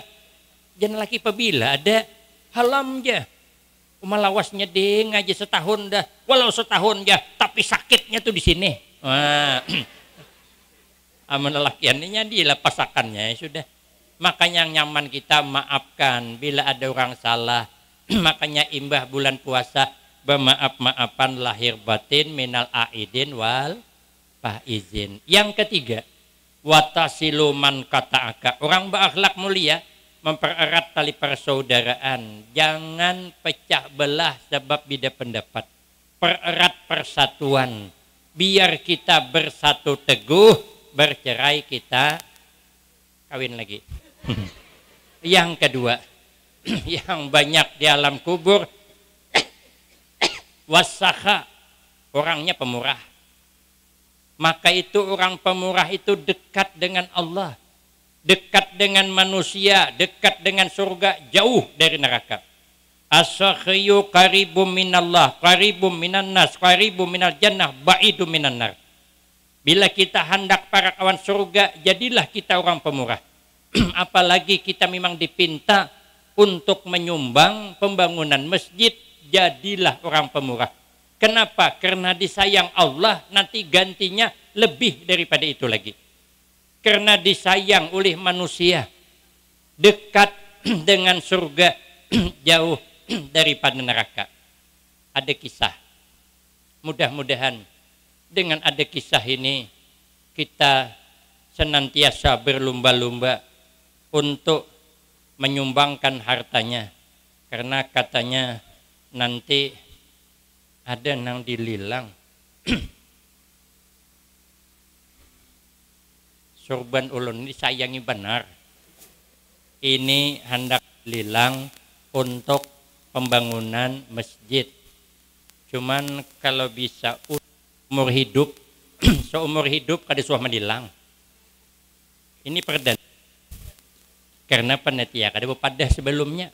Jangan laki pabila ada halam aja. Umalawasnya ding aja setahun dah. Walau setahun aja, tapi sakitnya tuh di sini. Aman lelakiannya dilepasakannya ya sudah. Makanya yang nyaman kita maafkan bila ada orang salah. Makanya imbah bulan puasa bermaaf-maafan lahir batin minal aidin wal faizin. Yang ketiga, watasilu man kata'aka. Orang berakhlak mulia mempererat tali persaudaraan. Jangan pecah belah sebab beda pendapat. Pererat persatuan. Biar kita bersatu teguh, bercerai kita kawin lagi. Yang kedua, yang banyak di alam kubur, wasakha, orangnya pemurah. Maka itu orang pemurah itu dekat dengan Allah, dekat dengan manusia, dekat dengan surga, jauh dari neraka. As-sakhiyu qaribum minallah, qaribum minan nas, qaribum minal jannah, ba'idum minan nar. Bila kita hendak para kawan surga, jadilah kita orang pemurah. Apalagi kita memang dipinta untuk menyumbang pembangunan masjid, jadilah orang pemurah. Kenapa? Karena disayang Allah, nanti gantinya lebih daripada itu lagi. Karena disayang oleh manusia, dekat dengan surga, jauh daripada neraka. Ada kisah. Mudah-mudahan dengan ada kisah ini kita senantiasa berlomba-lomba untuk menyumbangkan hartanya. Karena katanya nanti ada nang dililang. Sorban ulun ini sayangi benar. Ini hendak lilang untuk pembangunan masjid. Cuman kalau bisa umur hidup, seumur hidup kada suah menilang. Ini perdana. Karena panitia kada bepadah sebelumnya.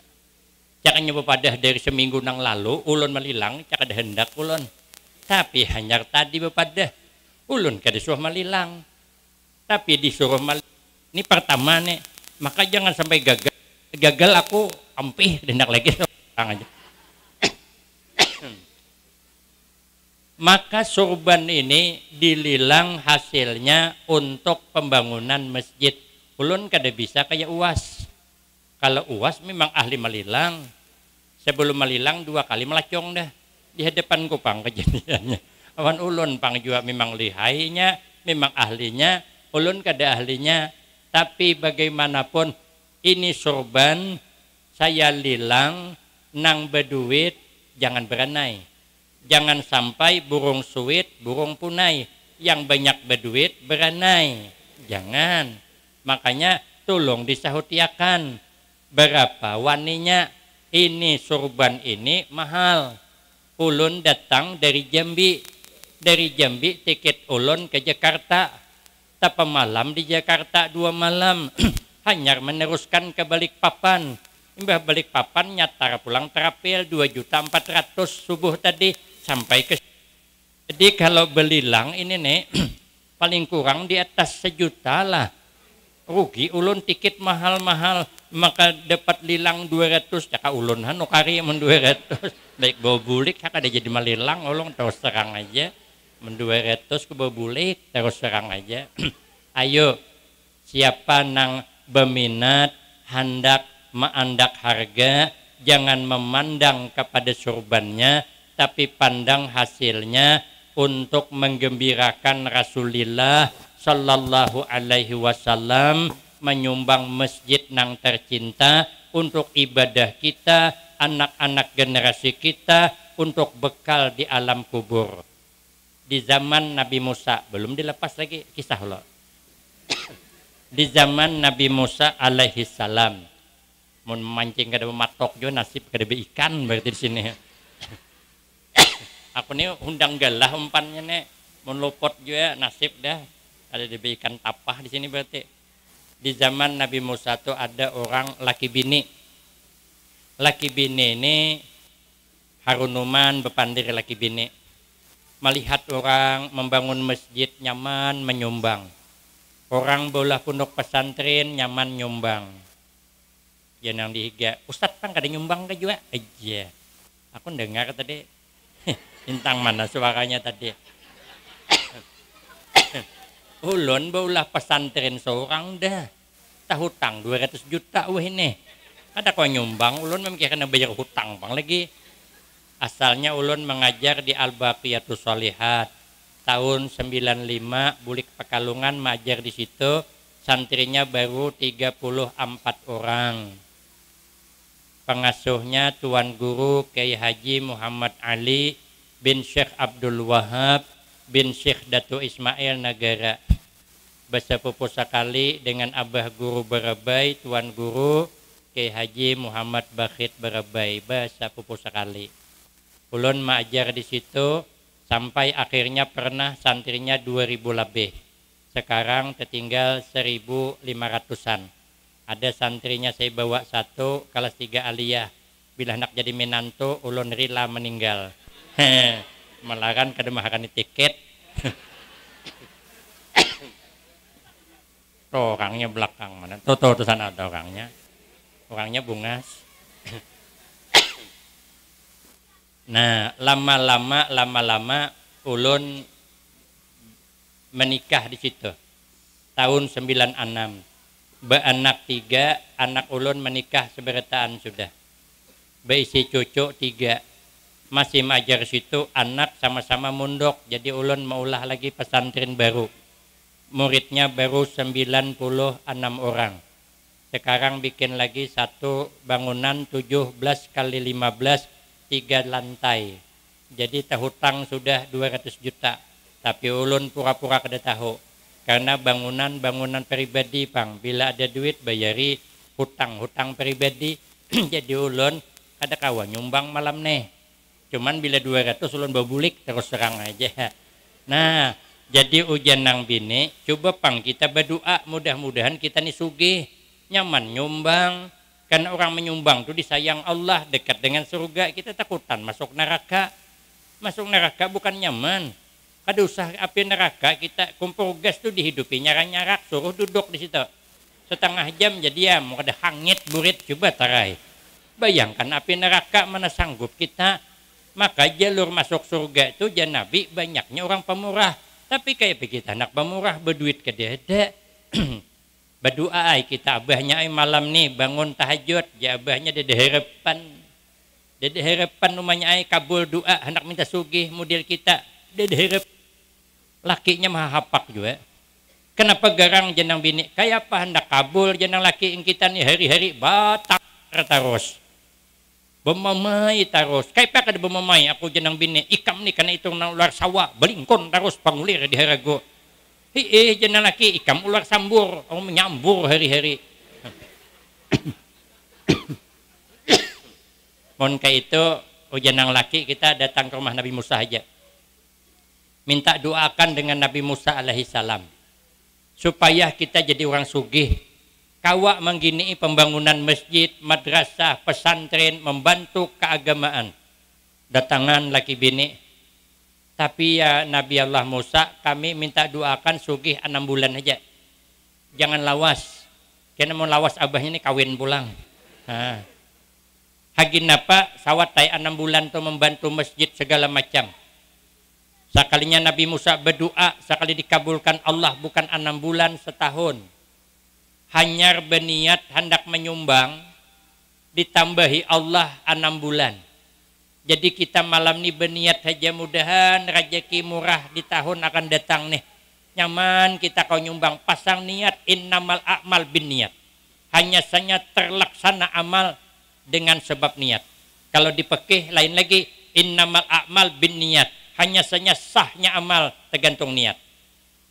Cakanya bepadah dari seminggu nang lalu, ulun melilang, cak ada hendak ulun. Tapi hanya tadi bepadah, ulun kada suah melilang. Tapi disuruh ini pertama nih, maka jangan sampai gagal. Gagal aku ampih hendak lagi orang aja. Maka sorban ini dililang hasilnya untuk pembangunan masjid. Ulun kada bisa kayak UAS. Kalau UAS memang ahli melilang. Sebelum melilang 2 kali melacong dah. Di hadapan kupang kejadiannya. Awan ulun pang juga memang lihainya, memang ahlinya. Ulun kada ahlinya. Tapi bagaimanapun ini sorban saya lilang nang berduit jangan beranai. Jangan sampai burung suit, burung punai. Yang banyak berduit beranai. Jangan. Makanya tolong disahutiakan. Berapa waninya? Ini sorban ini mahal. Ulun datang dari Jambi. Dari Jambi tiket ulun ke Jakarta. Tapa malam di Jakarta 2 malam. Hanya meneruskan ke Balikpapan. Imbah Balikpapan nyatar pulang terapil 2.400.000 subuh tadi. Sampai ke. Jadi kalau belilang ini nih paling kurang di atas 1 juta lah. Rugi ulun tiket mahal-mahal. Maka dapat lilang 200. Caka ulun nukari men 200. Baik bawa bulik caka ada jadi melilang ulun terus serang aja. Men 200 ke bawa bulik terus serang aja. Ayo siapa nang berminat hendak meandak harga, jangan memandang kepada sorbannya, tapi pandang hasilnya untuk menggembirakan Rasulullah Sallallahu Alaihi Wasallam, menyumbang masjid nang tercinta untuk ibadah kita, anak-anak generasi kita, untuk bekal di alam kubur. Di zaman Nabi Musa, belum dilepas lagi kisah lo. Di zaman Nabi Musa alaihi salam, mau memancing kada matok juga nasib kada ikan berarti di sini. Aku nih undang galah umpannya nih, mau luput juga nasib dah. Ada di ikan tapah di sini berarti. Di zaman Nabi Musa tuh ada orang laki bini. Laki bini ini harunuman bepandir laki bini. Melihat orang membangun masjid nyaman menyumbang. Orang bola pondok pesantren nyaman nyumbang. Jangan dihiga. Ustadz pang kada nyumbang ke juga aja. Aku dengar tadi. Bintang mana suaranya tadi? Ulun bola pesantren seorang dah. Tak hutang 200 juta wah ini. Ada kau nyumbang ulun memang kena bayar hutang pang lagi. Asalnya ulun mengajar di Al-Baqiyatus Shalihat. Tahun 95 Bulik Pekalongan mengajar di situ. Santrinya baru 34 orang. Pengasuhnya Tuan Guru Kiai Haji Muhammad Ali bin Syekh Abdul Wahab bin Syekh Datu Ismail Nagara. Bersepupu sekali dengan Abah Guru Barabai, Tuan Guru Kiai Haji Muhammad Bakhit Barabai. Bersepupu sekali. Ulun mengajar di situ sampai akhirnya pernah santrinya 2000 lebih. Sekarang tertinggal 1500-an. Ada santrinya saya bawa 1 kelas 3 aliyah. Bila hendak jadi menantu ulun rela meninggal. Melarang kada makan tiket. Tuh orangnya belakang mana? Tuh sana ada orangnya. Orangnya bungas. Nah, lama-lama ulun menikah di situ. Tahun 96. Beanak 3, anak ulun menikah seberataan sudah. Beisi cucu 3. Masih mengajar situ, anak sama-sama mundok. Jadi ulun maulah lagi pesantren baru. Muridnya baru 96 orang. Sekarang bikin lagi 1 bangunan 17 kali 15, 3 lantai. Jadi hutang sudah 200 juta. Tapi ulun pura-pura kada tahu. Karena bangunan pribadi pang. Bila ada duit bayari hutang pribadi. Jadi ulun kada kawan nyumbang malam nih. Cuman bila 200 ulun babulik terus serang aja. Nah, jadi ujian nang bini, coba pang kita berdoa mudah-mudahan kita nih sugih, nyaman nyumbang. Karena orang menyumbang tuh disayang Allah, dekat dengan surga, kita takutan masuk neraka. Masuk neraka bukan nyaman. Kada usah api neraka, kita kumpul gas tuh dihidupi nyarak-nyarak, suruh duduk di situ. Setengah jam jadi mau ada hangit burit, coba tarai. Bayangkan api neraka mana sanggup kita. Maka jalur masuk surga itu jan Nabi banyaknya orang pemurah. Tapi kayak begitu anak pemurah berduit kedede. Berdoa kita abahnya malam nih bangun tahajud. Ya abahnya dede harapan. Dede harapan rumahnya kabul doa hendak minta sugih model kita. Dede harap. Lakinya maha hapak juga. Kenapa garang jenang bini? Kayak apa hendak kabul jenang laki yang kita nih hari-hari batak terus. Bemamai terus. Kayak kada bemamai aku jenang bini. Ikam nih karena itu nang ular sawah. Belingkon terus pangulir di harago. Jenang laki ikam ular sambur. Oh menyambur hari-hari. Mohon kayak itu jenang laki kita datang ke rumah Nabi Musa aja. Minta doakan dengan Nabi Musa alaihi salam. Supaya kita jadi orang sugih. Kawak menggini pembangunan masjid, madrasah, pesantren, membantu keagamaan. Datangan laki bini. Tapi ya Nabi Allah Musa, kami minta doakan sugih 6 bulan aja. Jangan lawas. Karena mau lawas abahnya ini kawin pulang. Hagin apa? Sawatai 6 bulan tuh membantu masjid segala macam. Sekalinya Nabi Musa berdoa, sekali dikabulkan Allah bukan 6 bulan, setahun. Hanya berniat hendak menyumbang ditambahi Allah 6 bulan. Jadi kita malam ini berniat saja mudahan rezeki murah di tahun akan datang nih. Nyaman kita kau nyumbang, pasang niat innamal a'mal bin niat. Hanya saja terlaksana amal dengan sebab niat. Kalau dipekih lain lagi innamal a'mal bin niat. Hanya saja sahnya amal tergantung niat.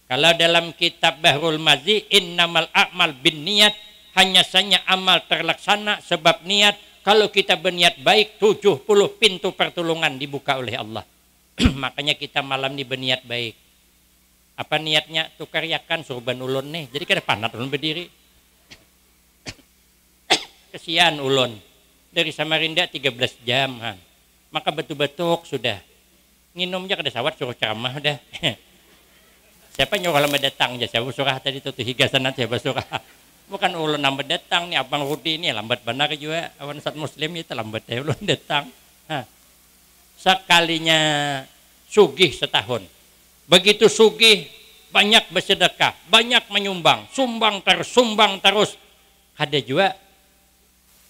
Kalau dalam kitab Bahrul Mazi, innamal a'mal bin niat, hanya saja amal terlaksana sebab niat. Kalau kita berniat baik, 70 pintu pertolongan dibuka oleh Allah. Makanya kita malam ini berniat baik. Apa niatnya? Tukaryakan surban ulun nih. Jadi kada panat ulun berdiri. Kesian ulun. Dari Samarinda 13 jam. Maka betul-betul sudah. Nginumnya kada sawat suruh ceramah dah. Siapa nyuruh lama datang aja, siapa surah tadi tuh higasan nanti siapa surah. Bukan ulun lambat datang nih, abang Rudi ini lambat benar juga. Awan saat muslim itu lambat ya ulun datang. Sekalinya sugih setahun. Begitu sugih banyak bersedekah, banyak menyumbang, sumbang terus. Ada juga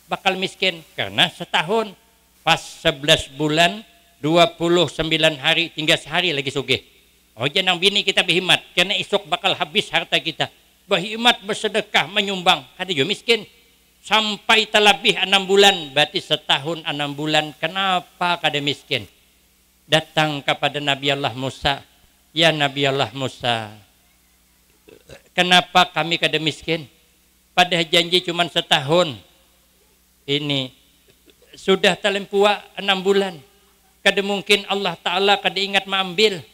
bakal miskin karena setahun pas 11 bulan 29 hari tinggal sehari lagi sugih. Oh jangan bini kita berhimat karena esok bakal habis harta kita. Berhimat bersedekah menyumbang. Kada juga miskin. Sampai terlebih 6 bulan. Berarti setahun 6 bulan. Kenapa kada miskin? Datang kepada Nabi Allah Musa. Ya Nabi Allah Musa. Kenapa kami kada miskin? Padahal janji cuma setahun. Ini. Sudah terlempua 6 bulan. Kada mungkin Allah Ta'ala kada ingat mengambil.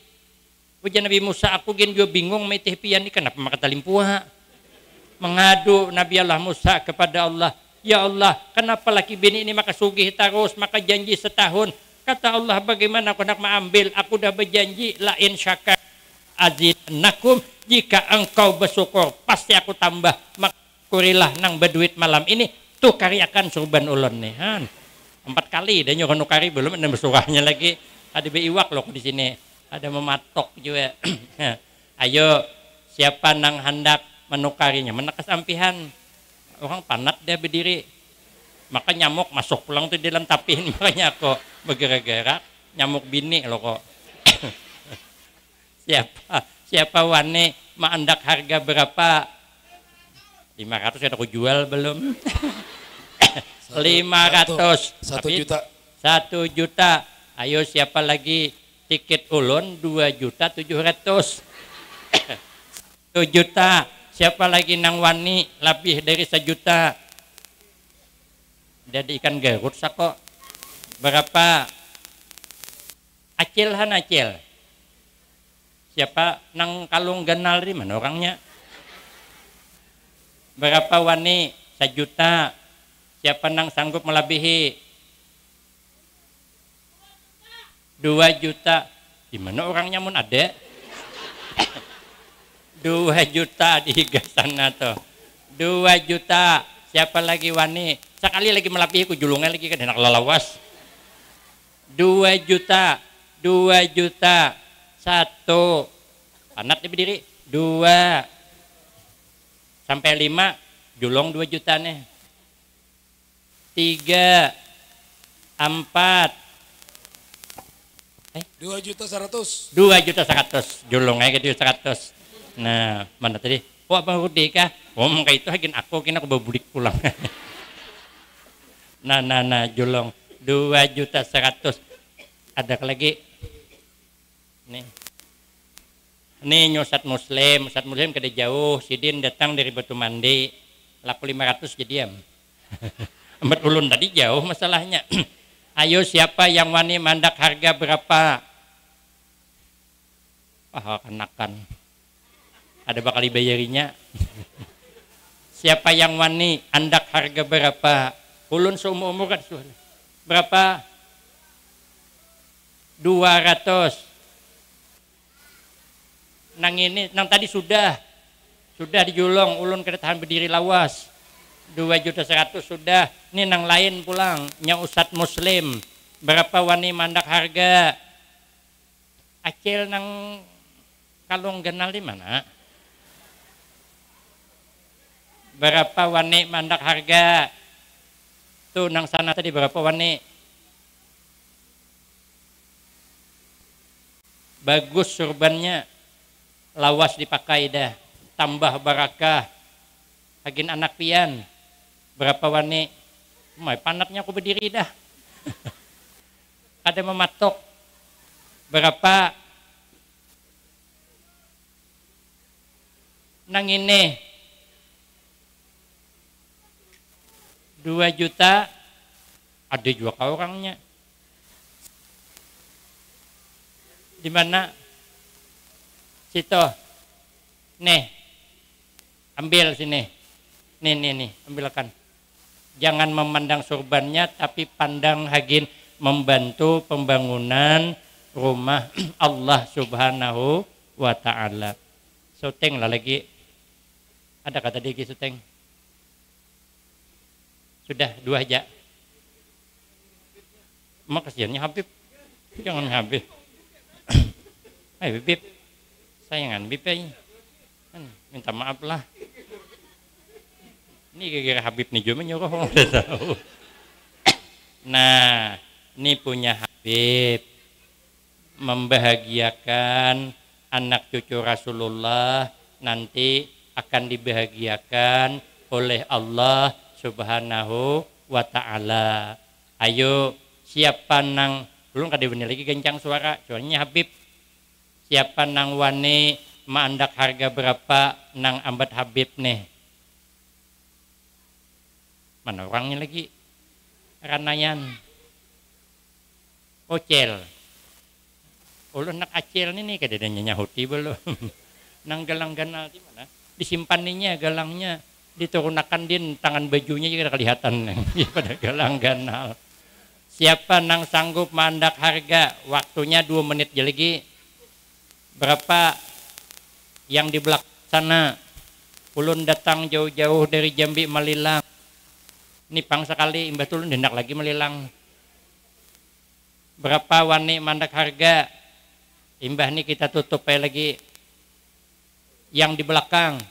Ujian Nabi Musa, aku gin juga bingung metih pian ni kenapa maka talimpuha. Mengadu Nabi Allah Musa kepada Allah, ya Allah, kenapa laki bini ini maka sugih terus, maka janji setahun. Kata Allah, bagaimana aku nak mengambil? Aku dah berjanji la in syakar azidannakum, jika engkau bersyukur pasti aku tambah. Maka kurilah nang berduit malam ini tuh karyakan surban ulun nih. 4 kali dia nyuruh nukari belum ada bersurahnya lagi. Ada beiwak loh di sini. Ada mematok juga. Ayo, siapa nang hendak menukarinya? Menekas ampihan. Orang panat dia berdiri. Maka nyamuk masuk pulang tuh dilentapihin. Makanya aku bergerak-gerak. Nyamuk bini loh kok. Siapa wani mendak harga berapa? 500 ya aku jual belum? 500. 1 juta. 1 juta. Ayo siapa lagi tiket ulun 2.700.000. 1 juta. Siapa lagi nang wani lebih dari 1 juta. Jadi ikan garut sako. Berapa? Acil. Siapa nang kalung ganal di mana orangnya? Berapa wani? 1 juta. Siapa nang sanggup melebihi? 2 juta. Di mana orangnya mun ada? 2 juta di sana tuh. 2 juta. Siapa lagi wani? Sekali lagi melebihi ku julungnya lagi kan enak lalawas. 2 juta. 2 juta. 1. Panat dia berdiri. 2 sampai 5 julung 2 juta nih. 3 4 2.100.000. 2.100.000 julungnya gitu 100. Nah, mana tadi? Oh, Abang Rudi kah? Oh, kayak itu hakin aku bawa budik pulang. Nah, julung 2.100.000. Ada lagi? Nih Ustadz Muslim kada jauh. Sidin datang dari Batu Mandi. Laku 500 jadi diam. Empat ulun tadi jauh masalahnya. Ayo siapa yang wani mandak harga berapa? Kanakan. Ada bakal dibayarinya. Siapa yang wani andak harga berapa? Ulun seumur kan berapa? 200. Nang ini, nang tadi sudah dijulung, ulun kada tahan berdiri lawas. 2.100.000 sudah. Ini nang lain pulang, nya Ustadz Muslim. Berapa wani mandak harga? Acil nang kalung ganal di mana? Berapa wani mandak harga? Tuh nang sana tadi berapa wani? Bagus surbannya. Lawas dipakai dah, tambah barakah. Hagin anak pian. Berapa wani? Panatnya aku berdiri dah. Ada mematok. Berapa? Nang ini 2 juta. Ada juga kau orangnya. Di mana? Situ. Nih. Ambil sini. Nih, ambilkan. Jangan memandang surbannya tapi pandang hagin membantu pembangunan rumah Allah Subhanahu wa taala. Syuting lah lagi. Ada kata digi syuting. Sudah 2 aja. Mak kasihannya Habib. Jangan Habib. Ayo Habib. Sayangan Habib aja. Minta maaf lah. Ini kira-kira Habib nih cuma nyuruh udah tahu. Nah, ini punya Habib membahagiakan anak cucu Rasulullah nanti akan dibahagiakan oleh Allah Subhanahu wa taala. Ayo siapa nang belum kada bener lagi kencang suaranya Habib. Siapa nang wani mandak harga berapa nang ambat Habib nih? Mana orangnya lagi? Ranayan. Ocel. Ulun nak acel nih kada nyahuti belum. Nang galang ganal di mana? Disimpan ninya galangnya, diturunakan din tangan bajunya juga kelihatan pada galang ganal. Siapa nang sanggup mandak harga? Waktunya 2 menit je lagi. Berapa yang di belakang sana? Ulun datang jauh-jauh dari Jambi Malilang. Ini pang sekali imbah tulun hendak lagi Malilang. Berapa wani mandak harga? Imbah ini kita tutup lagi. Yang di belakang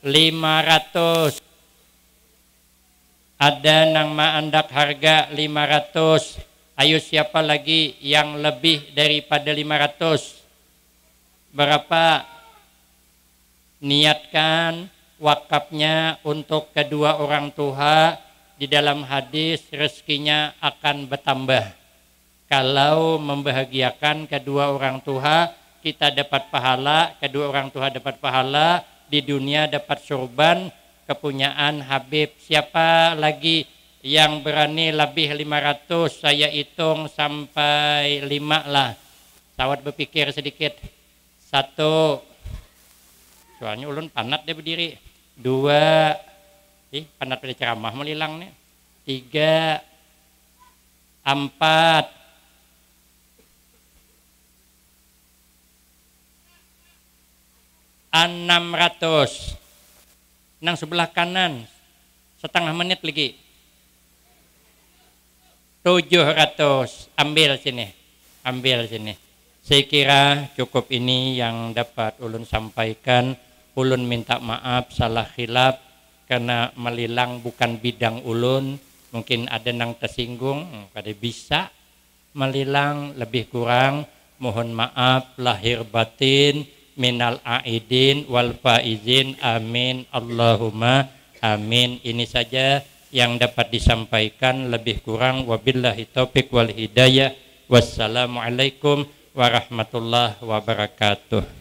500. Ada nang mandak harga 500. Ayo siapa lagi yang lebih daripada 500? Berapa? Niatkan wakafnya untuk kedua orang tua di dalam hadis rezekinya akan bertambah. Kalau membahagiakan kedua orang tua, kita dapat pahala, kedua orang tua dapat pahala, di dunia dapat surban, kepunyaan Habib. Siapa lagi yang berani lebih 500? Saya hitung sampai 5 lah. Sawat berpikir sedikit. 1, soalnya ulun panat dia berdiri. 2, panat pada ceramah melilang nih. 3, 4, 600. Nang sebelah kanan setengah menit lagi. 700. Ambil sini. Saya kira cukup ini yang dapat ulun sampaikan. Ulun minta maaf salah khilaf karena melilang bukan bidang ulun. Mungkin ada nang tersinggung, pada bisa melilang lebih kurang. Mohon maaf lahir batin. Minal aidin wal faizin, amin Allahumma amin. Ini saja yang dapat disampaikan, lebih kurang wabillahi taufik wal hidayah. Wassalamualaikum warahmatullahi wabarakatuh.